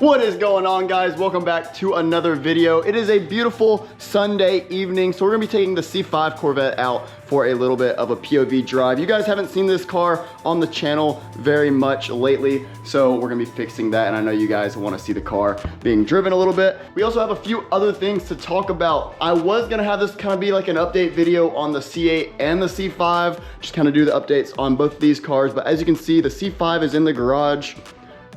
What is going on, guys? Welcome back to another video. It is a beautiful Sunday evening, so we're gonna be taking the C5 Corvette out for a little bit of a POV drive. You guys haven't seen this car on the channel very much lately, so we're gonna be fixing that, and I know you guys wanna see the car being driven a little bit. We also have a few other things to talk about. I was gonna have this kind of be like an update video on the C8 and the C5, just kind of do the updates on both of these cars, but as you can see, the C5 is in the garage,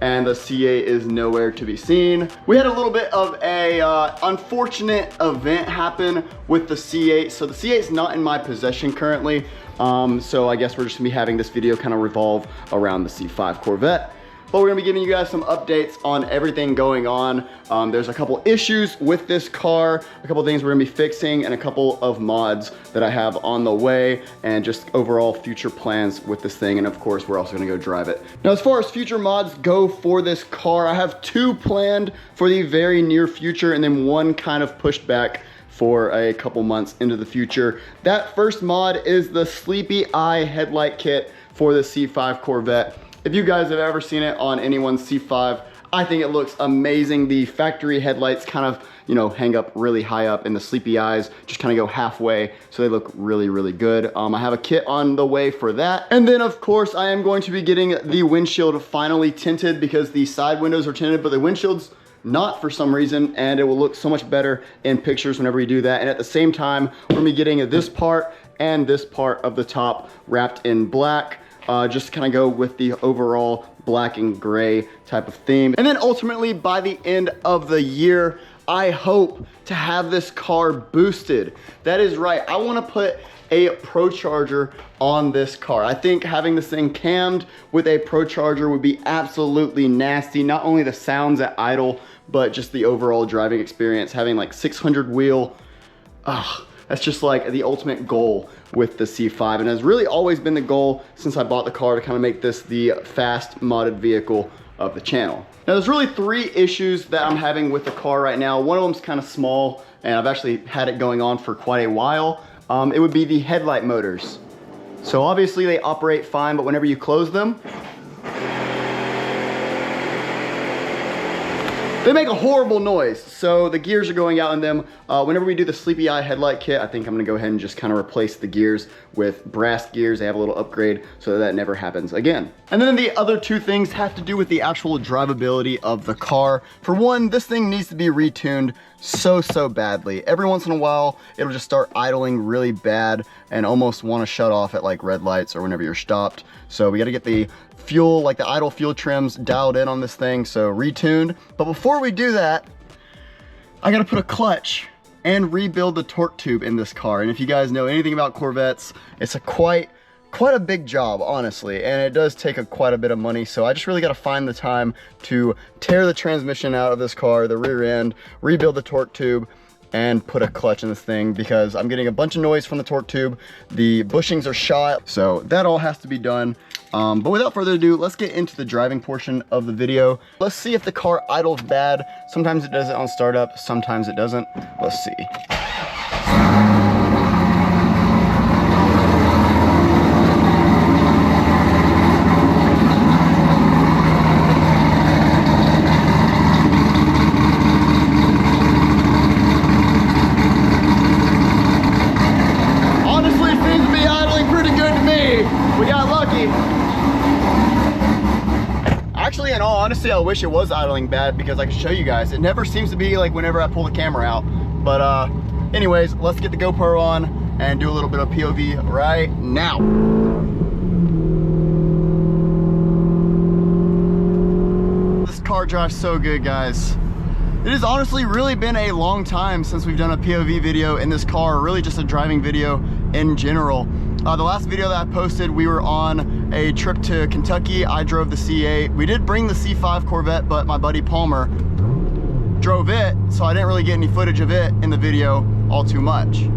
and the C8 is nowhere to be seen. We had a little bit of a unfortunate event happen with the C8. So the C8 is not in my possession currently. So I guess we're just gonna be having this video kind of revolve around the C5 Corvette. But we're gonna be giving you guys some updates on everything going on. There's a couple issues with this car, a couple things we're gonna be fixing, and a couple of mods that I have on the way, and just overall future plans with this thing. And of course, we're also gonna go drive it. Now, as far as future mods go for this car, I have 2 planned for the very near future, and then 1 kind of pushed back for a couple months into the future. That first mod is the Sleepy Eye headlight kit for the C5 Corvette. If you guys have ever seen it on anyone's C5, I think it looks amazing. The factory headlights kind of, you know, hang up really high up, and the sleepy eyes just kind of go halfway, so they look really, really good. I have a kit on the way for that. And then of course, I am going to be getting the windshield finally tinted, because the side windows are tinted, but the windshield's not for some reason, and it will look so much better in pictures whenever we do that. And at the same time, we're gonna be getting this part and this part of the top wrapped in black. Just kind of go with the overall black and gray type of theme. And then ultimately, by the end of the year, I hope to have this car boosted. That is right, I wanna put a Pro Charger on this car. I think having this thing cammed with a Pro Charger would be absolutely nasty. Not only the sounds at idle, but just the overall driving experience. Having like 600 wheel, that's just like the ultimate goal with the C5, and has really always been the goal since I bought the car, to kind of make this the fast modded vehicle of the channel. Now, there's really 3 issues that I'm having with the car right now. One of them's kind of small, and I've actually had it going on for quite a while. It would be the headlight motors. So obviously they operate fine, but whenever you close them, they make a horrible noise. So the gears are going out in them. Whenever we do the Sleepy Eye headlight kit, I think I'm gonna go ahead and just kind of replace the gears with brass gears. They have a little upgrade so that never happens again. And then the other 2 things have to do with the actual drivability of the car. For one, this thing needs to be retuned so badly. Every once in a while, it'll just start idling really bad and almost wanna shut off at like red lights or whenever you're stopped. So we gotta get the fuel, like the idle fuel trims, dialed in on this thing, so retuned. But before we do that, I gotta put a clutch and rebuild the torque tube in this car. And if you guys know anything about Corvettes, it's a quite a big job, honestly, and it does take quite a bit of money. So I just really gotta find the time to tear the transmission out of this car, the rear end, rebuild the torque tube, and put a clutch in this thing, because I'm getting a bunch of noise from the torque tube. The bushings are shot, so that all has to be done. But without further ado, let's get into the driving portion of the video. Let's see if the car idles bad. Sometimes it does it on startup, sometimes it doesn't. Let's see. Actually, in all honesty, I wish it was idling bad, because I can show you guys. It never seems to be like whenever I pull the camera out. But anyways, let's get the GoPro on and do a little bit of POV right now. This car drives so good, guys. It has honestly really been a long time since we've done a POV video in this car, or really just a driving video in general. The last video that I posted, we were on a trip to Kentucky. I drove the C8. We did bring the C5 Corvette, but my buddy Palmer drove it, so I didn't really get any footage of it in the video all too much.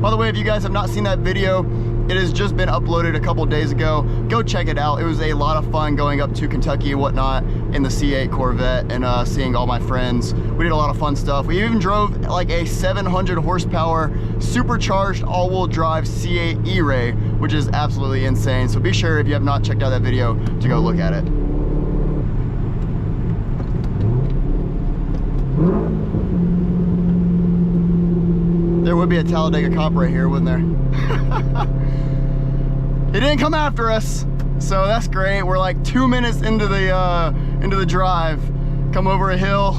By the way, if you guys have not seen that video, it has just been uploaded a couple days ago. Go check it out. It was a lot of fun going up to Kentucky and whatnot in the C8 Corvette, and seeing all my friends. We did a lot of fun stuff. We even drove like a 700 horsepower supercharged all-wheel drive C8 E-Ray, which is absolutely insane. So be sure, if you have not checked out that video, to go look at it. would be a Talladega cop right here, wouldn't there? He didn't come after us, so that's great. We're like 2 minutes into the drive. Come over a hill.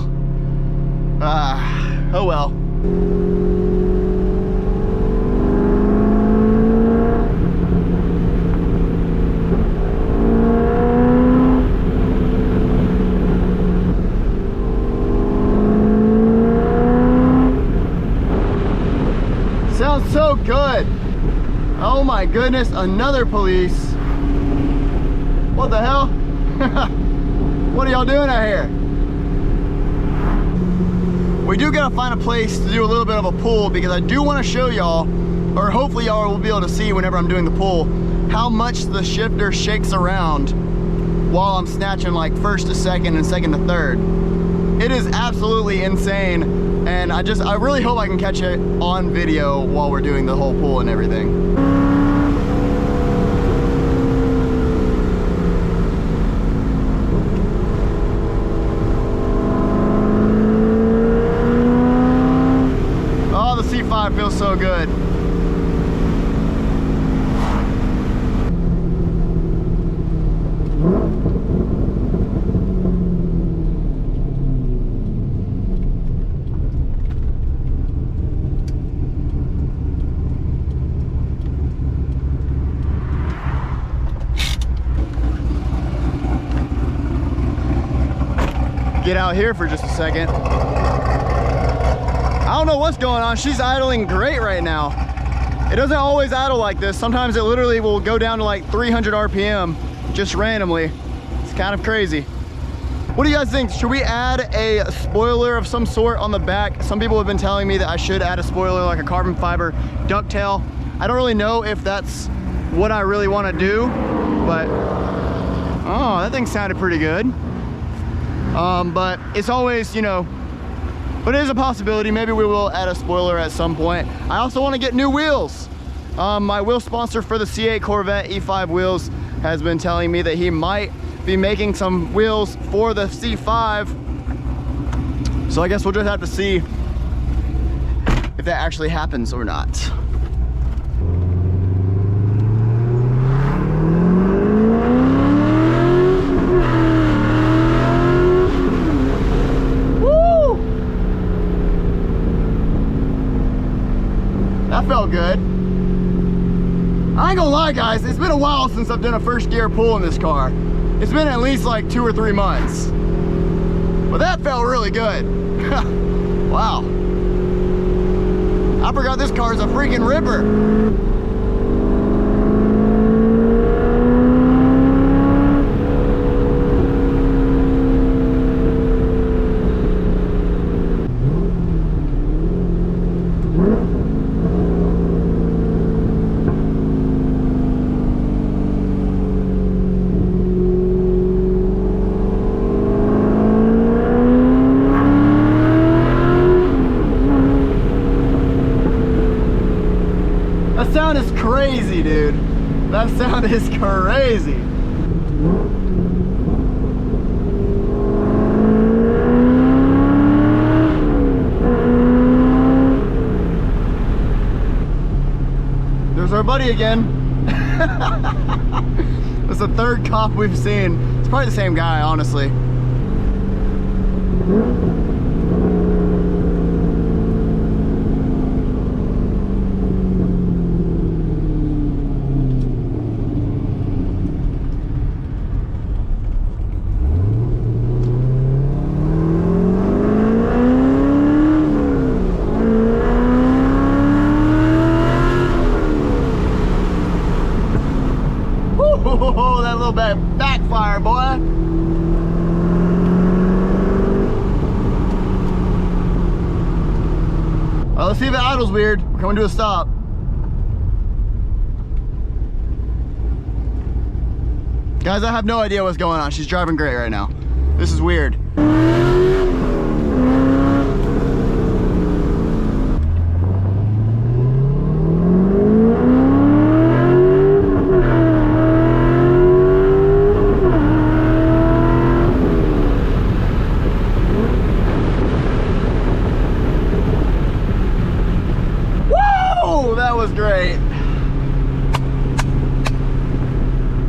Oh well. Sounds so good. Oh my goodness, another police. What the hell? What are y'all doing out here? We do gotta find a place to do a little bit of a pull, because I do want to show y'all, or hopefully y'all will be able to see whenever I'm doing the pull, how much the shifter shakes around while I'm snatching like first to second and second to third. It is absolutely insane. And I really hope I can catch it on video while we're doing the whole pull and everything. Oh, the C5 feels so good. Get out here for just a second. I don't know what's going on. She's idling great right now. It doesn't always idle like this. Sometimes it literally will go down to like 300 RPM just randomly. It's kind of crazy. What do you guys think? Should we add a spoiler of some sort on the back? Some people have been telling me that I should add a spoiler, like a carbon fiber ducktail. I don't really know if that's what I really want to do, but oh, that thing sounded pretty good. But it's always, you know, but it is a possibility. Maybe we will add a spoiler at some point. I also want to get new wheels. My wheel sponsor for the C8 Corvette E5 wheels has been telling me that he might be making some wheels for the C5. So I guess we'll just have to see if that actually happens or not. That felt good. I ain't gonna lie, guys, it's been a while since I've done a first gear pull in this car. It's been at least like 2 or 3 months. But that felt really good. Wow. I forgot this car is a freaking ripper. That sound is crazy, dude. That sound is crazy. There's our buddy again. That's the third cop we've seen. It's probably the same guy, honestly. Oh, that little bit backfire, boy. All right, let's see if it idles weird. We're coming to a stop. Guys, I have no idea what's going on. She's driving great right now. This is weird. Woo! was great.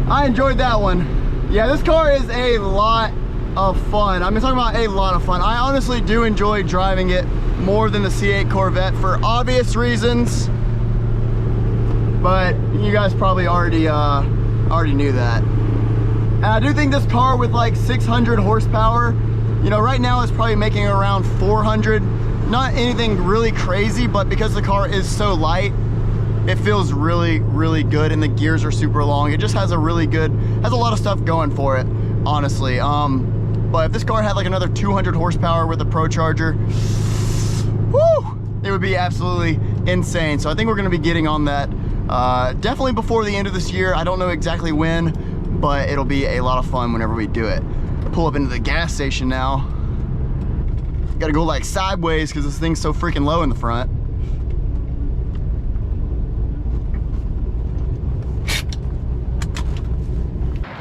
I enjoyed that one. Yeah, this car is a lot of fun. I'm talking about a lot of fun. I honestly do enjoy driving it more than the C8 Corvette for obvious reasons, but you guys probably already knew that. And I do think this car with like 600 horsepower, you know, right now it's probably making around 400. Not anything really crazy, but because the car is so light, it feels really, really good, and the gears are super long. It just has a really good, has a lot of stuff going for it, honestly. But if this car had like another 200 horsepower with a Pro Charger, whoo, it would be absolutely insane. So I think we're gonna be getting on that definitely before the end of this year. I don't know exactly when, but it'll be a lot of fun whenever we do it. Pull up into the gas station now. Gotta go like sideways because this thing's so freaking low in the front.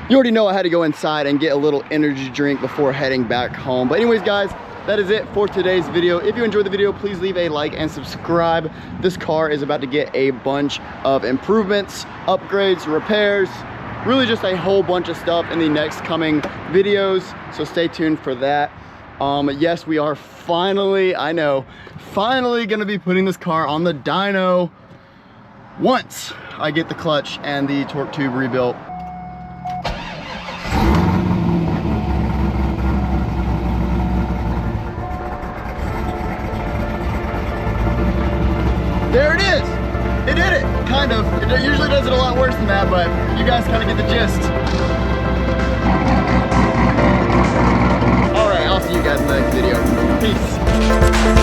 You already know I had to go inside and get a little energy drink before heading back home. But anyways, guys, that is it for today's video. If you enjoyed the video, please leave a like and subscribe. This car is about to get a bunch of improvements, upgrades, repairs, really just a whole bunch of stuff in the next coming videos. So stay tuned for that. Yes, we are finally, I know, finally gonna be putting this car on the dyno once I get the clutch and the torque tube rebuilt. There it is! It did it! Kind of. It usually does it a lot worse than that, but you guys kind of get the gist. Alright, I'll see you guys in the next video. Peace.